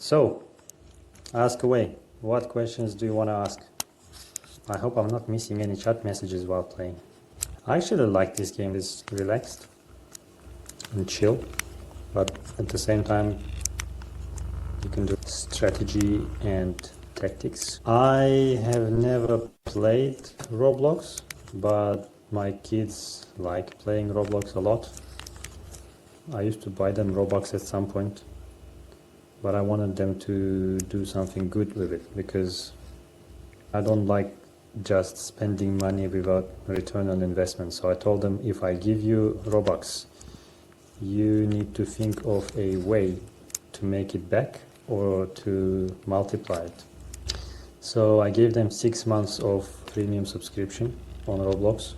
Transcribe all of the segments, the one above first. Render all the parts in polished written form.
So, ask away. What questions do you want to ask? I hope I'm not missing any chat messages while playing. I actually like this game. It's relaxed and chill, but at the same time you can do strategy and tactics. I have never played Roblox, but my kids like playing Roblox a lot. I used to buy them Robux at some point, but I wanted them to do something good with it because I don't like just spending money without return on investment. So I told them, if I give you Robux, you need to think of a way to make it back or to multiply it. So I gave them 6 months of premium subscription on Roblox,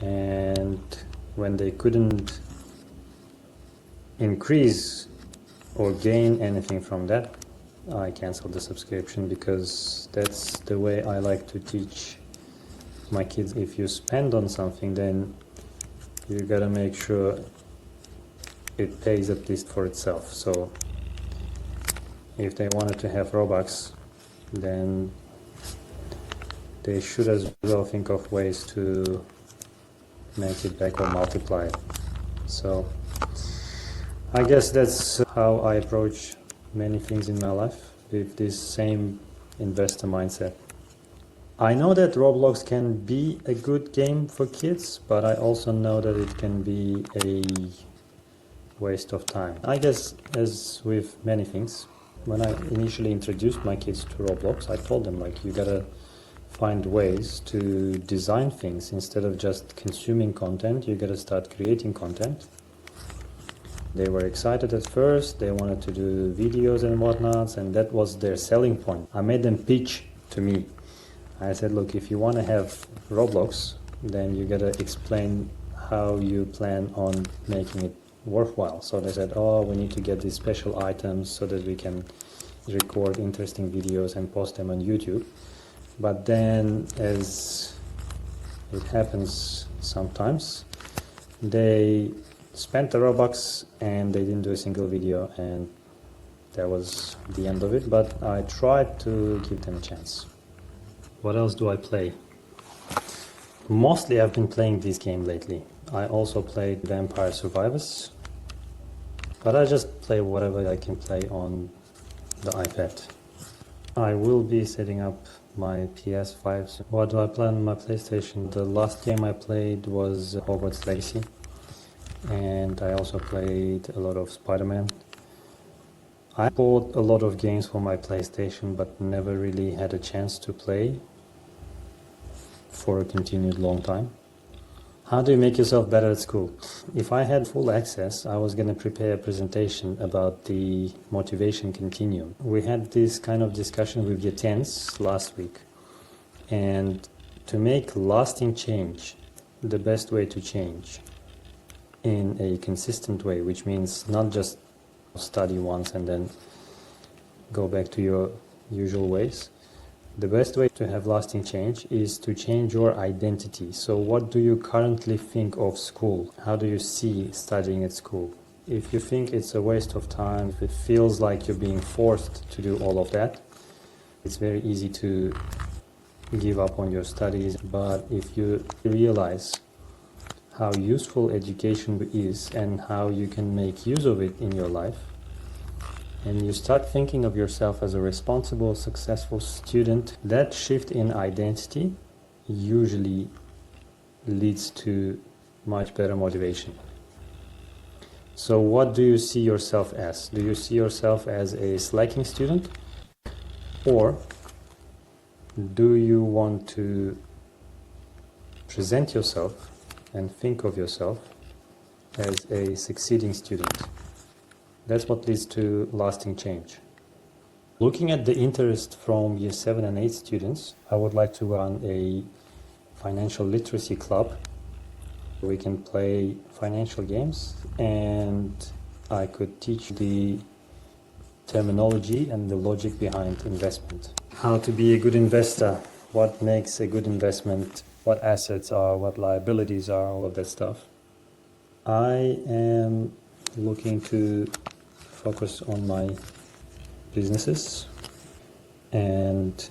and when they couldn't increase or gain anything from that, I canceled the subscription, because that's the way I like to teach my kids. If you spend on something, then you gotta make sure it pays at least for itself. So if they wanted to have Robux, then they should as well think of ways to make it back or multiply it. So I guess that's how I approach many things in my life, with this same investor mindset. I know that Roblox can be a good game for kids, but I also know that it can be a waste of time. I guess, as with many things, when I initially introduced my kids to Roblox, I told them, like, you gotta find ways to design things. Instead of just consuming content, you gotta start creating content. They were excited at first, they wanted to do videos and whatnot, and that was their selling point. I made them pitch to me. I said, look, if you want to have Roblox, then you gotta explain how you plan on making it worthwhile. So they said, oh, we need to get these special items so that we can record interesting videos and post them on YouTube. But then, as it happens sometimes, they spent the Robux and they didn't do a single video, and that was the end of it. But I tried to give them a chance. What else do I play? Mostly I've been playing this game lately. I also played Vampire Survivors, but I just play whatever I can play on the iPad. I will be setting up my PS5. What do I play on my PlayStation? The last game I played was Hogwarts Legacy, and I also played a lot of Spider-Man. I bought a lot of games for my PlayStation, but never really had a chance to play for a continued long time. How do you make yourself better at school? If I had full access, I was going to prepare a presentation about the motivation continuum. We had this kind of discussion with the 10s last week, and to make lasting change, the best way to change in a consistent way, which means not just study once and then go back to your usual ways. The best way to have lasting change is to change your identity. So what do you currently think of school? How do you see studying at school? If you think it's a waste of time, if it feels like you're being forced to do all of that, it's very easy to give up on your studies. But if you realize how useful education is and how you can make use of it in your life, and you start thinking of yourself as a responsible, successful student, that shift in identity usually leads to much better motivation. So what do you see yourself as? Do you see yourself as a slacking student? Or do you want to present yourself and think of yourself as a succeeding student? That's what leads to lasting change. Looking at the interest from year 7 and 8 students, I would like to run a financial literacy club. We can play financial games, and I could teach the terminology and the logic behind investment. How to be a good investor, what makes a good investment, what assets are, what liabilities are, all of that stuff. I am looking to focus on my businesses and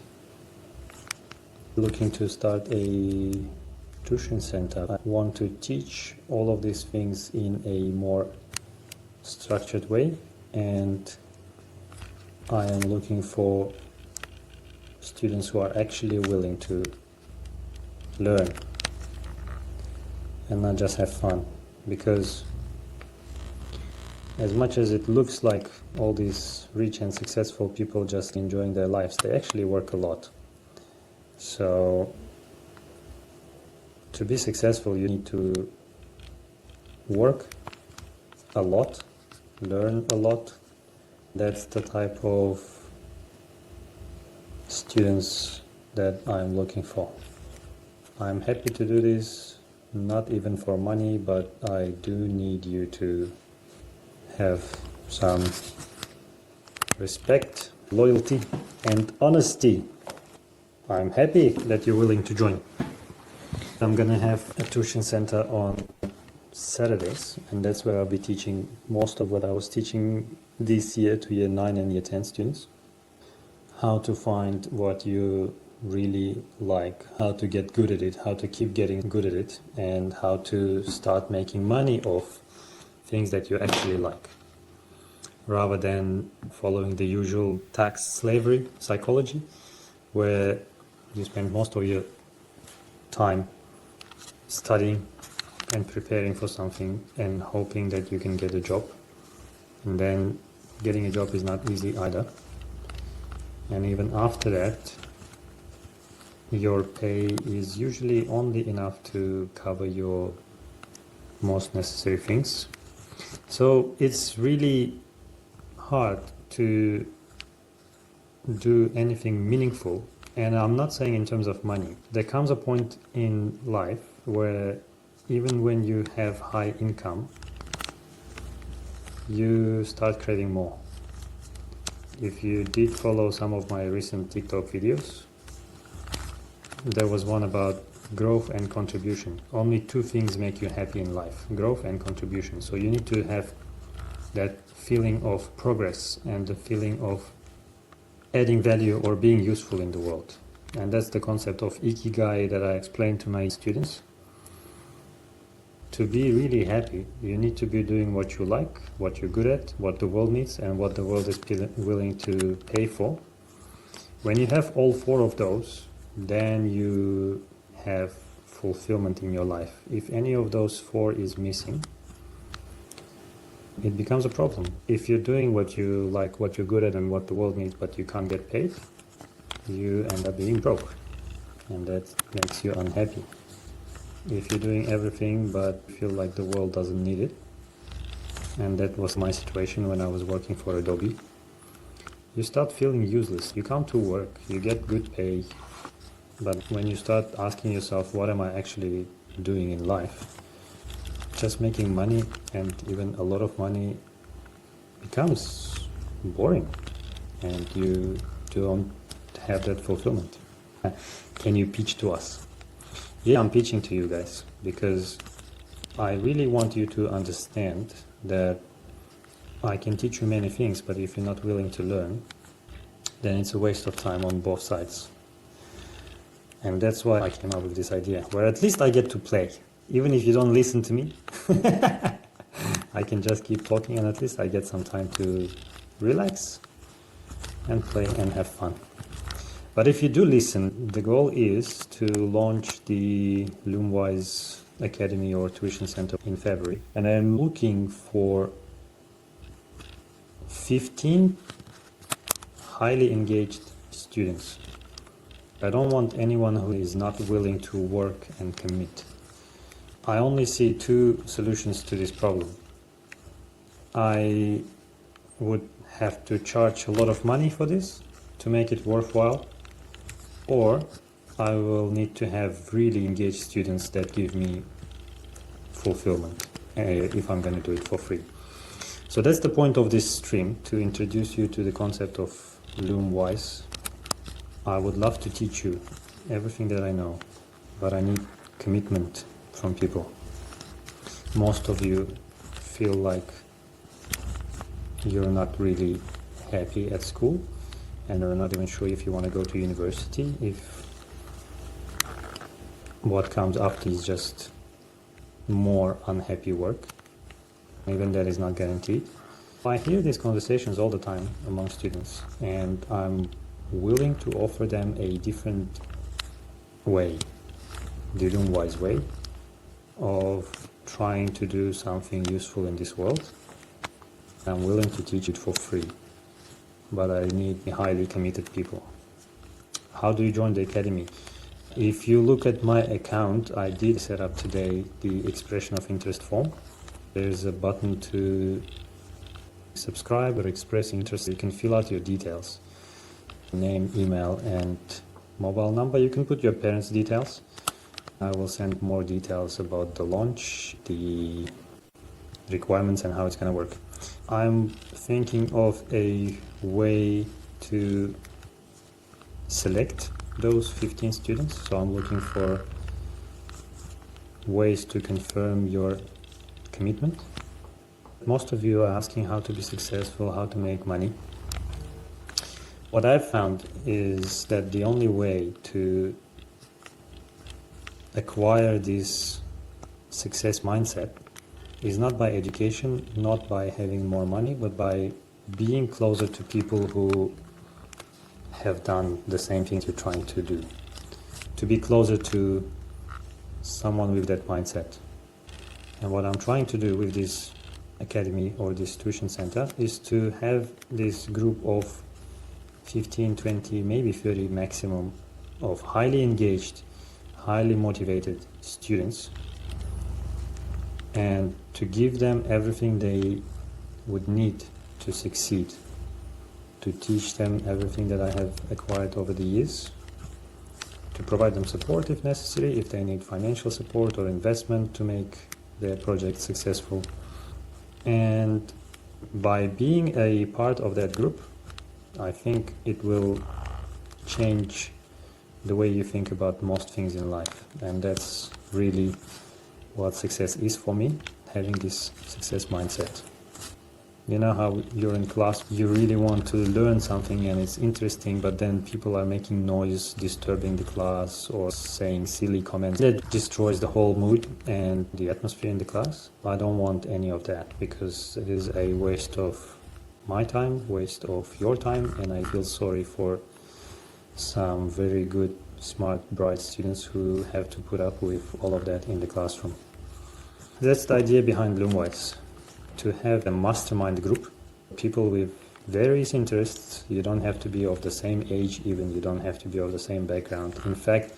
looking to start a tuition center. I want to teach all of these things in a more structured way, and I am looking for students who are actually willing to learn and not just have fun, because as much as it looks like all these rich and successful people just enjoying their lives, they actually work a lot. So to be successful, you need to work a lot, learn a lot. That's the type of students that I'm looking for. I'm happy to do this, not even for money, but I do need you to have some respect, loyalty, and honesty. I'm happy that you're willing to join. I'm gonna have a tuition center on Saturdays, and that's where I'll be teaching most of what I was teaching this year to year 9 and year 10 students. How to find what you really like, how to get good at it, how to keep getting good at it, and how to start making money off things that you actually like, rather than following the usual tax slavery psychology, where you spend most of your time studying and preparing for something and hoping that you can get a job. And then getting a job is not easy either. And even after that, your pay is usually only enough to cover your most necessary things. So it's really hard to do anything meaningful. And I'm not saying in terms of money. There comes a point in life where even when you have high income, you start craving more. If you did follow some of my recent TikTok videos, there was one about growth and contribution. Only two things make you happy in life: growth and contribution. So you need to have that feeling of progress and the feeling of adding value or being useful in the world. And that's the concept of ikigai that I explain to my students. To be really happy, you need to be doing what you like, what you're good at, what the world needs, and what the world is willing to pay for. When you have all four of those, then you have fulfillment in your life. If any of those four is missing, it becomes a problem. If you're doing what you like, what you're good at, and what the world needs, but you can't get paid, you end up being broke, and that makes you unhappy. If you're doing everything but feel like the world doesn't need it, and that was my situation when I was working for Adobe, you start feeling useless. You come to work, you get good pay, but when you start asking yourself, what am I actually doing in life? Just making money, and even a lot of money, becomes boring, and you don't have that fulfillment. Can you pitch to us? Yeah, I'm pitching to you guys because I really want you to understand that I can teach you many things, but if you're not willing to learn, then it's a waste of time on both sides. And that's why I came up with this idea, where at least I get to play. Even if you don't listen to me, I can just keep talking, and at least I get some time to relax and play and have fun. But if you do listen, the goal is to launch the LumWize Academy or Tuition Center in February. And I'm looking for 15 highly engaged students. I don't want anyone who is not willing to work and commit. I only see two solutions to this problem. I would have to charge a lot of money for this to make it worthwhile, or I will need to have really engaged students that give me fulfillment if I'm going to do it for free. So that's the point of this stream, to introduce you to the concept of LumWize. I would love to teach you everything that I know, but I need commitment from people. Most of you feel like you're not really happy at school and are not even sure if you want to go to university, if what comes after is just more unhappy work, even that is not guaranteed. I hear these conversations all the time among students, and I'm willing to offer them a different way, the LumWize way of trying to do something useful in this world. I'm willing to teach it for free, but I need highly committed people. How do you join the academy? If you look at my account, I did set up today the expression of interest form. There's a button to subscribe or express interest. You can fill out your details, name, email, and mobile number. You can put your parents' details. I will send more details about the launch, the requirements, and how it's going to work. I'm thinking of a way to select those 15 students. So I'm looking for ways to confirm your commitment. Most of you are asking how to be successful, how to make money. What I've found is that the only way to acquire this success mindset is not by education, not by having more money, but by being closer to people who have done the same things you're trying to do. To be closer to someone with that mindset. And what I'm trying to do with this academy or this tuition center is to have this group of 15, 20, maybe 30 maximum of highly engaged, highly motivated students, and to give them everything they would need to succeed, to teach them everything that I have acquired over the years, to provide them support if necessary, if they need financial support or investment to make their project successful. And by being a part of that group, I think it will change the way you think about most things in life. And that's really what success is for me, having this success mindset. You know how you're in class, you really want to learn something and it's interesting, but then people are making noise, disturbing the class, or saying silly comments that destroys the whole mood and the atmosphere in the class. I don't want any of that, because it is a waste of my time, waste of your time, and I feel sorry for some very good, smart, bright students who have to put up with all of that in the classroom. That's the idea behind LumWize. To have a mastermind group, people with various interests. You don't have to be of the same age even, you don't have to be of the same background. In fact,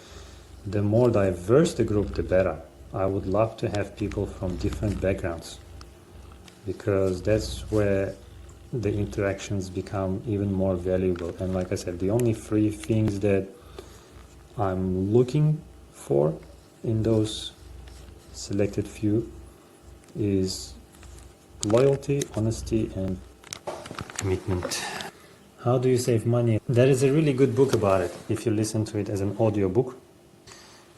the more diverse the group, the better. I would love to have people from different backgrounds, because that's where the interactions become even more valuable. And like I said, the only three things that I'm looking for in those selected few is loyalty, honesty, and commitment. How do you save money? There is a really good book about it if you listen to it as an audio book.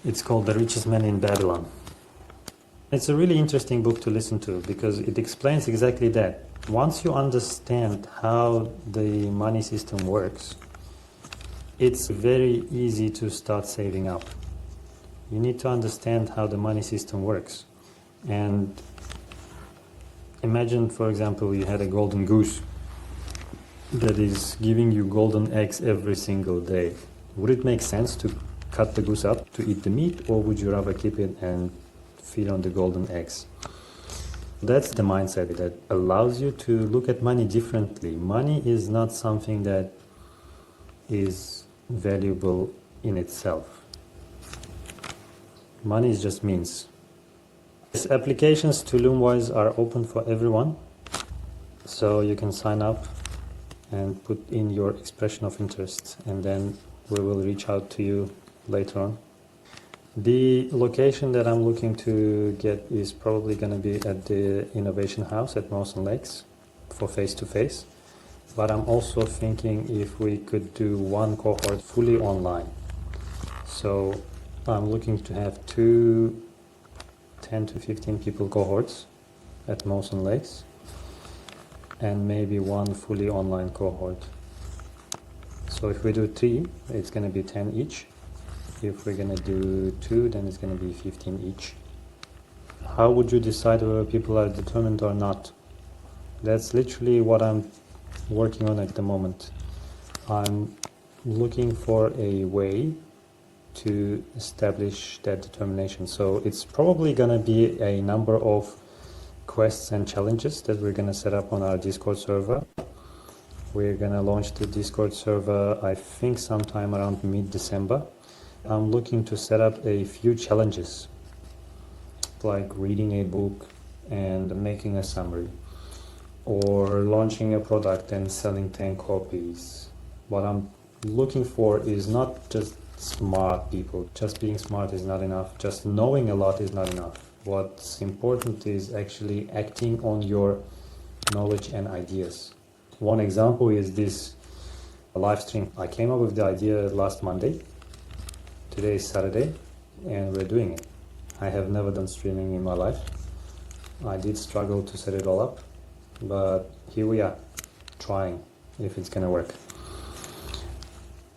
It's called The Richest Man in Babylon. It's a really interesting book to listen to because it explains exactly that. Once you understand how the money system works, it's very easy to start saving up. You need to understand how the money system works. And imagine, for example, you had a golden goose that is giving you golden eggs every single day. Would it make sense to cut the goose up to eat the meat, or would you rather keep it and feed on the golden eggs? That's the mindset that allows you to look at money differently. Money is not something that is valuable in itself. Money is just means. Applications to LumWize are open for everyone, so you can sign up and put in your expression of interest, and then we will reach out to you later on. The location that I'm looking to get is probably going to be at the Innovation House at Mawson Lakes for face-to-face, but I'm also thinking if we could do one cohort fully online. So I'm looking to have 10 to 15 people cohorts at Mawson Lakes. and maybe one fully online cohort. So if we do 3, it's going to be 10 each. If we're going to do 2, then it's going to be 15 each. How would you decide whether people are determined or not? That's literally what I'm working on at the moment. I'm looking for a way to establish that determination. So it's probably going to be a number of quests and challenges that we're going to set up on our Discord server. We're going to launch the Discord server, I think, sometime around mid-December. I'm looking to set up a few challenges, like reading a book and making a summary, or launching a product and selling 10 copies. What I'm looking for is not just smart people. Just being smart is not enough. Just knowing a lot is not enough. What's important is actually acting on your knowledge and ideas. One example is this live stream. I came up with the idea last Monday. Today is Saturday, and we're doing it. I have never done streaming in my life. I did struggle to set it all up, but here we are, trying if it's gonna work.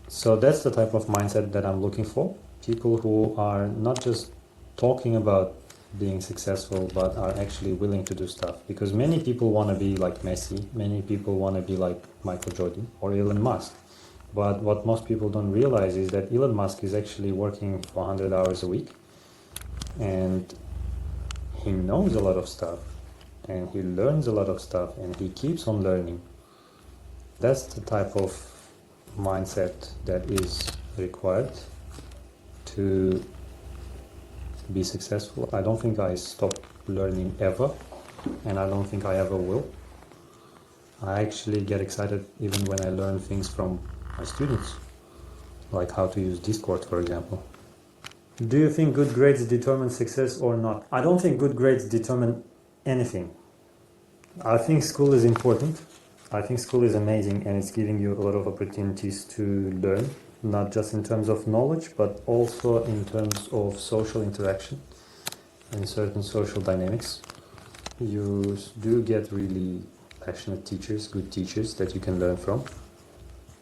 So that's the type of mindset that I'm looking for. People who are not just talking about being successful, but are actually willing to do stuff. Because many people want to be like Messi, many people want to be like Michael Jordan or Elon Musk. But what most people don't realize is that Elon Musk is actually working for 100 hours a week, and he knows a lot of stuff, and he learns a lot of stuff, and he keeps on learning. That's the type of mindset that is required to be successful. I don't think I stopped learning ever, and I don't think I ever will. I actually get excited even when I learn things from my students, like how to use Discord, for example. Do you think good grades determine success or not? I don't think good grades determine anything. I think school is important. I think school is amazing, and it's giving you a lot of opportunities to learn, not just in terms of knowledge, but also in terms of social interaction and certain social dynamics. You do get really passionate teachers, good teachers that you can learn from.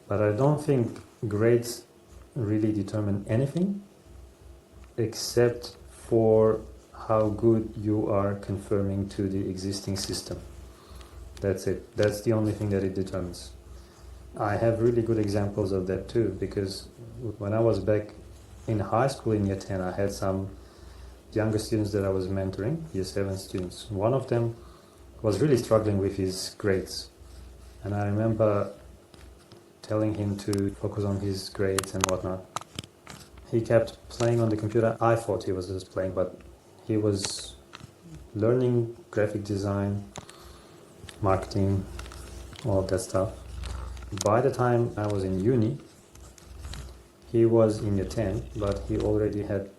But I don't think grades really determine anything except for how good you are conforming to the existing system. That's it. That's the only thing that it determines. I have really good examples of that too, because when I was back in high school in year 10, I had some younger students that I was mentoring, year 7 students. One of them was really struggling with his grades. And I remember telling him to focus on his grades and whatnot. He kept playing on the computer. I thought he was just playing, but he was learning graphic design, marketing, all of that stuff. By the time I was in uni, he was in year 10, but he already had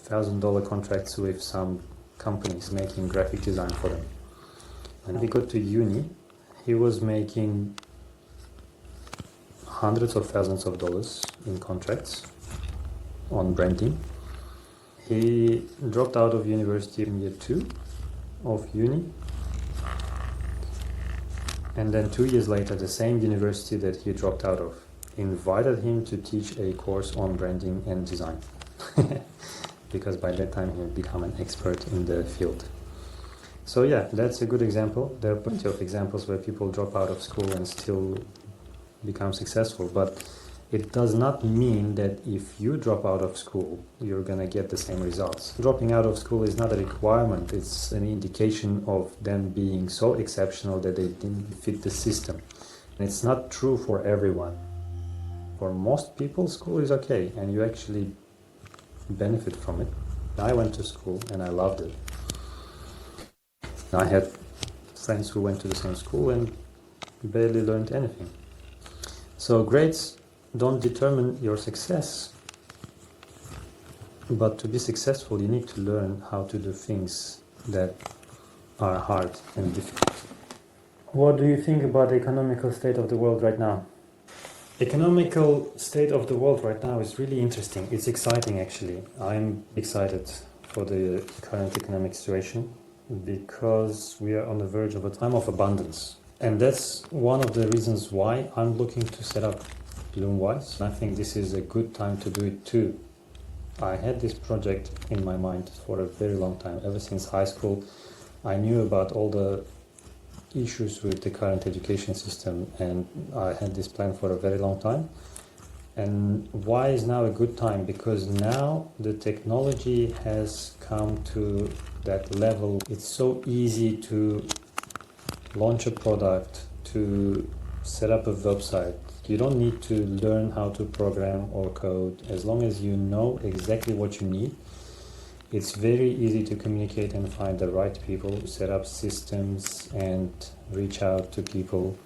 $1,000 contracts with some companies making graphic design for them. When he got to uni, he was making hundreds of thousands of dollars in contracts on branding. He dropped out of university in year 2 of uni. And then 2 years later, the same university that he dropped out of invited him to teach a course on branding and design. Because by that time he had become an expert in the field. So yeah, that's a good example. There are plenty of examples where people drop out of school and still become successful, but it does not mean that if you drop out of school, you're gonna get the same results. Dropping out of school is not a requirement, it's an indication of them being so exceptional that they didn't fit the system. And it's not true for everyone. For most people, school is okay, and you actually benefit from it. I went to school and I loved it. I had friends who went to the same school and barely learned anything. So grades don't determine your success, but to be successful you need to learn how to do things that are hard and difficult. What do you think about the economical state of the world right now? Economical state of the world right now is really interesting. It's exciting actually. I'm excited for the current economic situation Because we are on the verge of a time of abundance. And that's one of the reasons why I'm looking to set up LumWize. I think this is a good time to do it too. I had this project in my mind for a very long time. Ever since high school, I knew about all the issues with the current education system, and I had this plan for a very long time. And why is now a good time? Because now the technology has come to that level. It's so easy to launch a product, to set up a website. You don't need to learn how to program or code. As long as you know exactly what you need, it's very easy to communicate and find the right people, set up systems and reach out to people,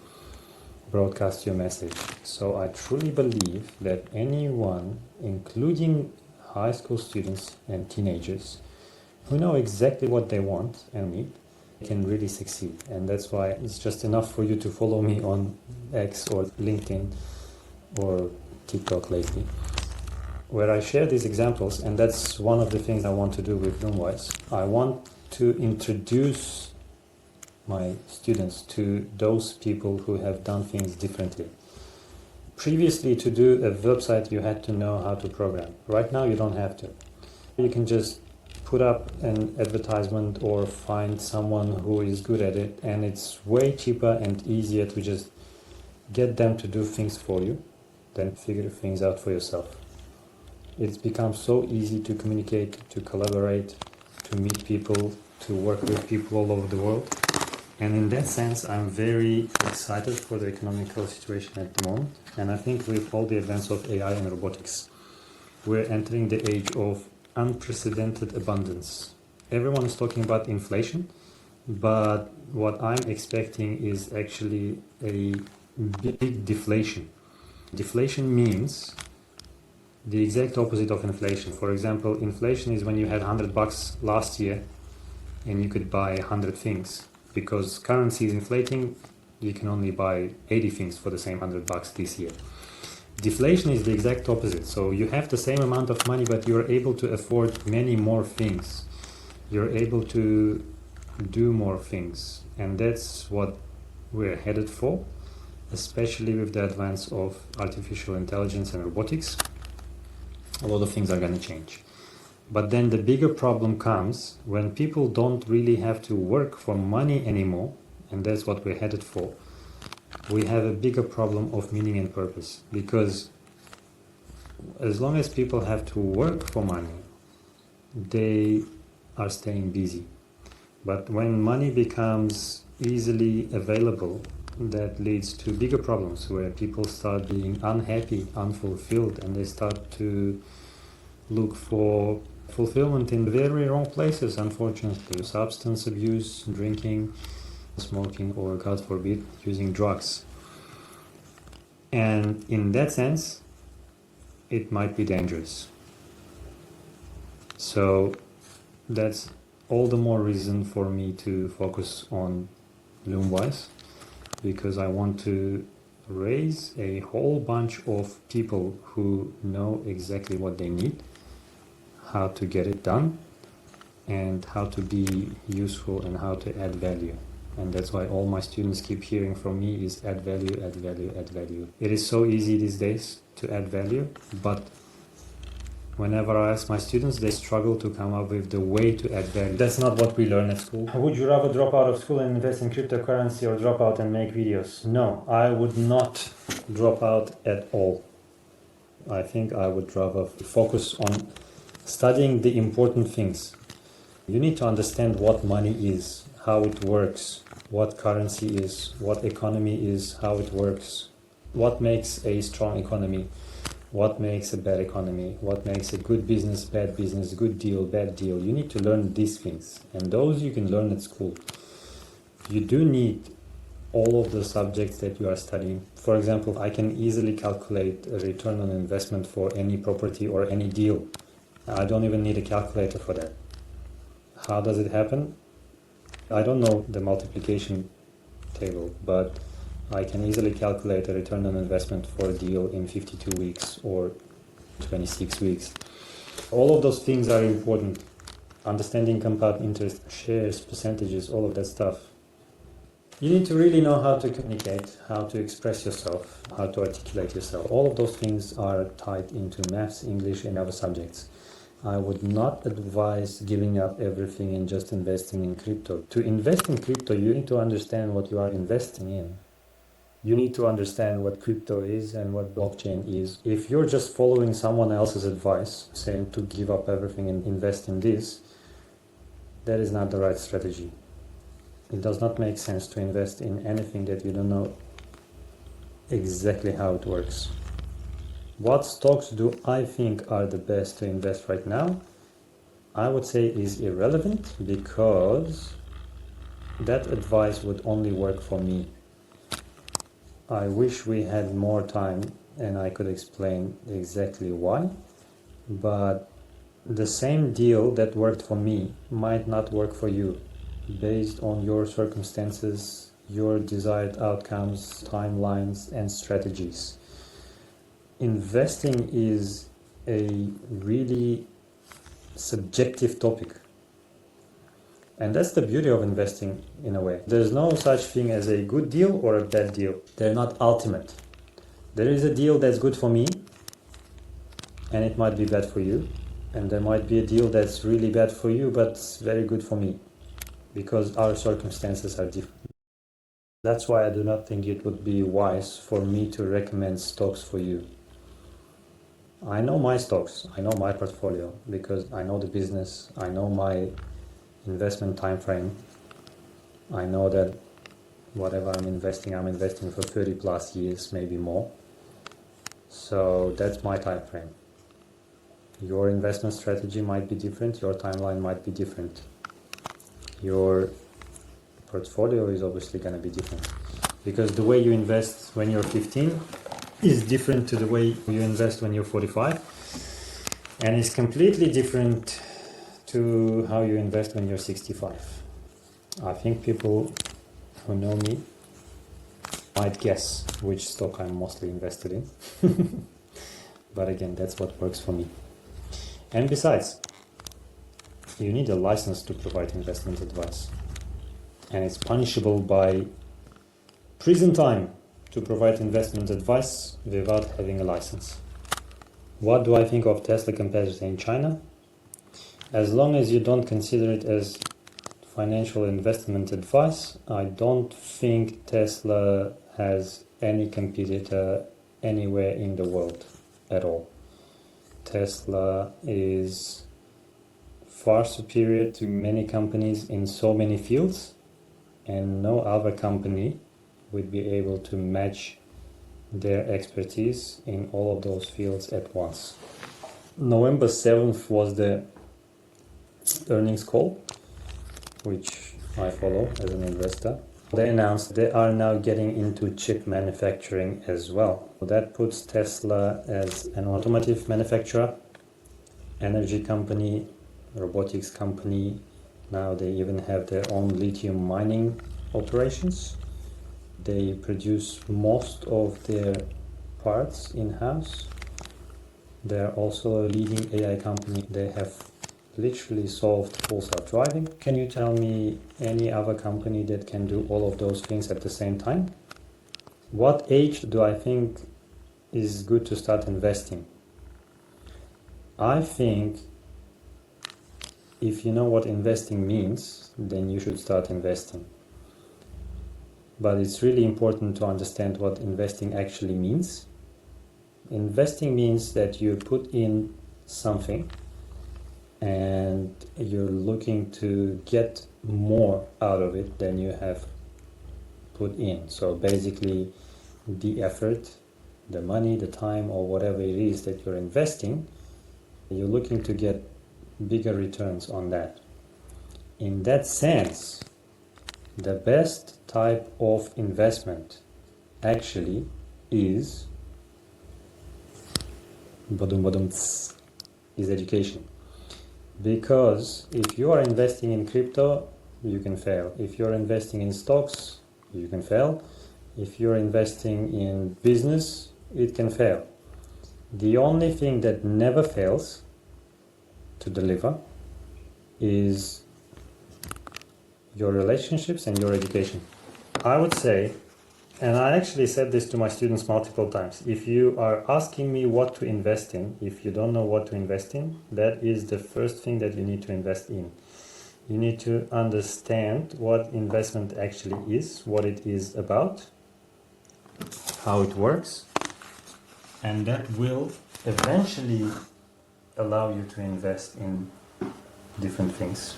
broadcast your message. So I truly believe that anyone, including high school students and teenagers, who know exactly what they want and need, can really succeed. And that's why it's just enough for you to follow me on X or LinkedIn or TikTok lately, where I share these examples. And that's one of the things I want to do with LumWize. I want to introduce my students to those people who have done things differently. Previously, to do a website, you had to know how to program. Right now, you don't have to. You can just put up an advertisement or find someone who is good at it, and it's way cheaper and easier to just get them to do things for you than figure things out for yourself. It's become so easy to communicate, to collaborate, to meet people, to work with people all over the world. And in that sense, I'm very excited for the economical situation at the moment. And I think with all the advance of AI and robotics, we're entering the age of unprecedented abundance. Everyone is talking about inflation, but what I'm expecting is actually a big deflation. Deflation means the exact opposite of inflation. For example, inflation is when you had $100 last year and you could buy 100 things. Because currency is inflating, you can only buy 80 things for the same $100 this year. Deflation is the exact opposite. So you have the same amount of money, but you're able to afford many more things. You're able to do more things. And that's what we're headed for, especially with the advance of artificial intelligence and robotics. A lot of things are going to change. But then the bigger problem comes when people don't really have to work for money anymore, and that's what we're headed for. We have a bigger problem of meaning and purpose, because as long as people have to work for money, they are staying busy. But when money becomes easily available, that leads to bigger problems where people start being unhappy, unfulfilled, and they start to look for fulfillment in very wrong places, unfortunately. Substance abuse, drinking, smoking, or God forbid, using drugs. And in that sense, it might be dangerous. So that's all the more reason for me to focus on LumWize, because I want to raise a whole bunch of people who know exactly what they need, how to get it done, and how to be useful and how to add value. And that's why all my students keep hearing from me is add value, add value, add value. It is so easy these days to add value, but whenever I ask my students, they struggle to come up with the way to add value. That's not what we learn at school. Would you rather drop out of school and invest in cryptocurrency or drop out and make videos? No, I would not drop out at all. I think I would rather focus on studying the important things. You need to understand what money is, how it works, what currency is, what economy is, how it works, what makes a strong economy, what makes a bad economy, what makes a good business, bad business, good deal, bad deal. You need to learn these things, and those you can learn at school. You do need all of the subjects that you are studying. For example, I can easily calculate a return on investment for any property or any deal. I don't even need a calculator for that. How does it happen? I don't know the multiplication table, but I can easily calculate a return on investment for a deal in 52 weeks or 26 weeks. All of those things are important. understanding compound interest, shares, percentages, all of that stuff. You need to really know how to communicate, how to express yourself, how to articulate yourself. All of those things are tied into maths, English, and other subjects. I would not advise giving up everything and just investing in crypto. To invest in crypto, you need to understand what you are investing in. You need to understand what crypto is and what blockchain is. If you're just following someone else's advice, saying to give up everything and invest in this, that is not the right strategy. It does not make sense to invest in anything that you don't know exactly how it works. What stocks do I think are the best to invest right now? I would say is irrelevant, because that advice would only work for me. I wish we had more time and I could explain exactly why, but the same deal that worked for me might not work for you based on your circumstances, your desired outcomes, timelines, and strategies. Investing is a really subjective topic. And that's the beauty of investing in a way. There's no such thing as a good deal or a bad deal. They're not ultimate. There is a deal that's good for me, and it might be bad for you. And there might be a deal that's really bad for you, but very good for me, because our circumstances are different. That's why I do not think it would be wise for me to recommend stocks for you. I know my stocks, I know my portfolio, because I know the business, I know my investment time frame. I know that whatever I'm investing for 30 plus years, maybe more. So that's my time frame. Your investment strategy might be different, your timeline might be different. Your portfolio is obviously going to be different, because the way you invest when you're 15 is different to the way you invest when you're 45, and it's completely different to how you invest when you're 65. I think people who know me might guess which stock I'm mostly invested in. But again, that's what works for me. And besides, you need a license to provide investment advice. And it's punishable by prison time to provide investment advice without having a license. What do I think of Tesla competitor in China? As long as you don't consider it as financial investment advice, I don't think Tesla has any competitor anywhere in the world at all. Tesla is far superior to many companies in so many fields, and no other company would be able to match their expertise in all of those fields at once. November 7th was the earnings call, which I follow as an investor. They announced they are now getting into chip manufacturing as well. That puts Tesla as an automotive manufacturer, energy company, robotics company. Now they even have their own lithium mining operations. They produce most of their parts in-house. They're also a leading AI company. They have literally solved full self-driving. Can you tell me any other company that can do all of those things at the same time? What age do I think is good to start investing? I think if you know what investing means, then you should start investing. But it's really important to understand what investing actually means. Investing means that you put in something and you're looking to get more out of it than you have put in. So basically, the effort, the money, the time, or whatever it is that you're investing, you're looking to get bigger returns on that. In that sense, the best type of investment actually is education. Because if you are investing in crypto, you can fail. If you're investing in stocks, you can fail. If you're investing in business, it can fail. The only thing that never fails to deliver is your relationships and your education. I would say, and I actually said this to my students multiple times, if you are asking me what to invest in, if you don't know what to invest in, that is the first thing that you need to invest in. You need to understand what investment actually is, what it is about, how it works, and that will eventually allow you to invest in different things.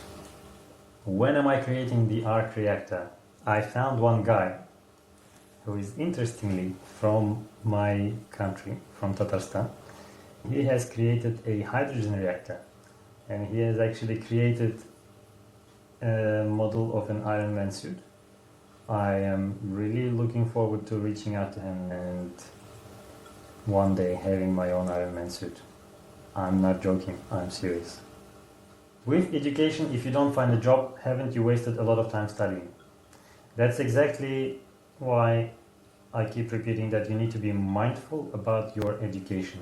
When am I creating the Arc Reactor? I found one guy who is interestingly from my country, from Tatarstan. He has created a hydrogen reactor, and he has actually created a model of an Iron Man suit. I am really looking forward to reaching out to him and one day having my own Iron Man suit. I'm not joking, I'm serious. With education, if you don't find a job, haven't you wasted a lot of time studying? That's exactly why I keep repeating that you need to be mindful about your education.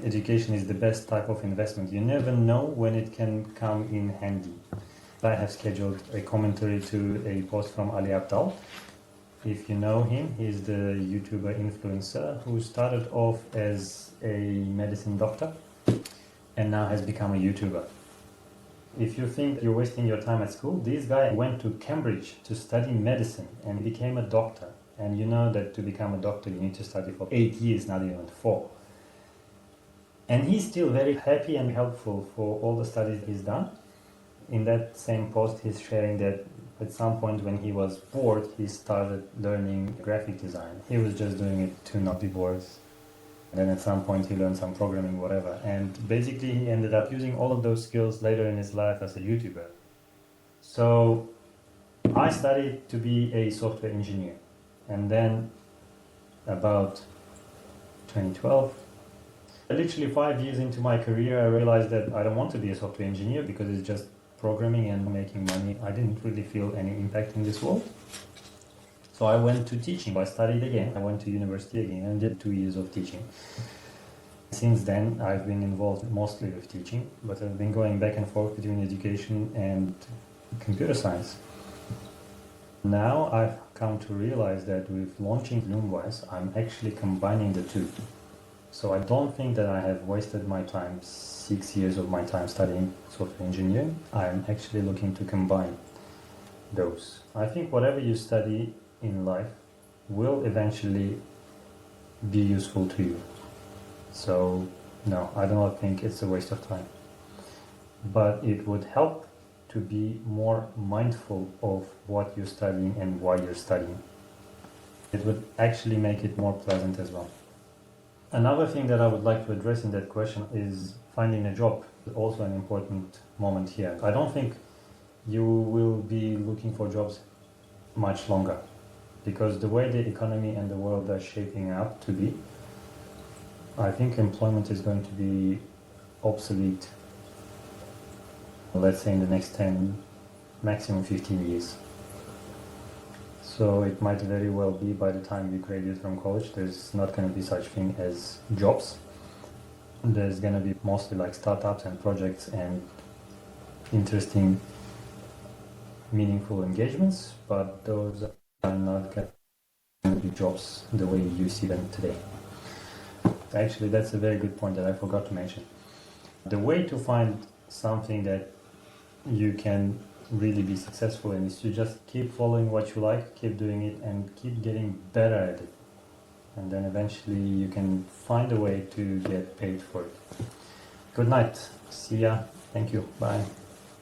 Education is the best type of investment. You never know when it can come in handy. I have scheduled a commentary to a post from Ali Abdal. If you know him, he's the YouTuber influencer who started off as a medicine doctor and now has become a YouTuber. If you think you're wasting your time at school, this guy went to Cambridge to study medicine and became a doctor. And you know that to become a doctor you need to study for 8 years, not even 4. And he's still very happy and helpful for all the studies he's done. In that same post he's sharing that at some point when he was bored he started learning graphic design. He was just doing it to not be bored. Then at some point he learned some programming, whatever. And basically he ended up using all of those skills later in his life as a YouTuber. So I studied to be a software engineer. And then about 2012, literally 5 years into my career, I realized that I don't want to be a software engineer because it's just programming and making money. I didn't really feel any impact in this world. So I went to teaching. I studied again. I went to university again and did 2 years of teaching. Since then, I've been involved mostly with teaching, but I've been going back and forth between education and computer science. Now I've come to realize that with launching LumWize, I'm actually combining the two. So I don't think that I have wasted my time, 6 years of my time studying software engineering. I'm actually looking to combine those. I think whatever you study in life will eventually be useful to you. So no, I do not think it's a waste of time. But it would help to be more mindful of what you're studying and why you're studying. It would actually make it more pleasant as well. Another thing that I would like to address in that question is finding a job. Also an important moment here. I don't think you will be looking for jobs much longer because the way the economy and the world are shaping up to be, I think employment is going to be obsolete, let's say in the next 10, maximum 15 years. So it might very well be by the time you graduate from college, there's not going to be such thing as jobs. There's going to be mostly like startups and projects and interesting, meaningful engagements, but those are not going to be jobs the way you see them today. Actually, that's a very good point that I forgot to mention. The way to find something that you can really be successful in is to just keep following what you like, keep doing it, and keep getting better at it. And then eventually you can find a way to get paid for it. Good night. See ya. Thank you. Bye.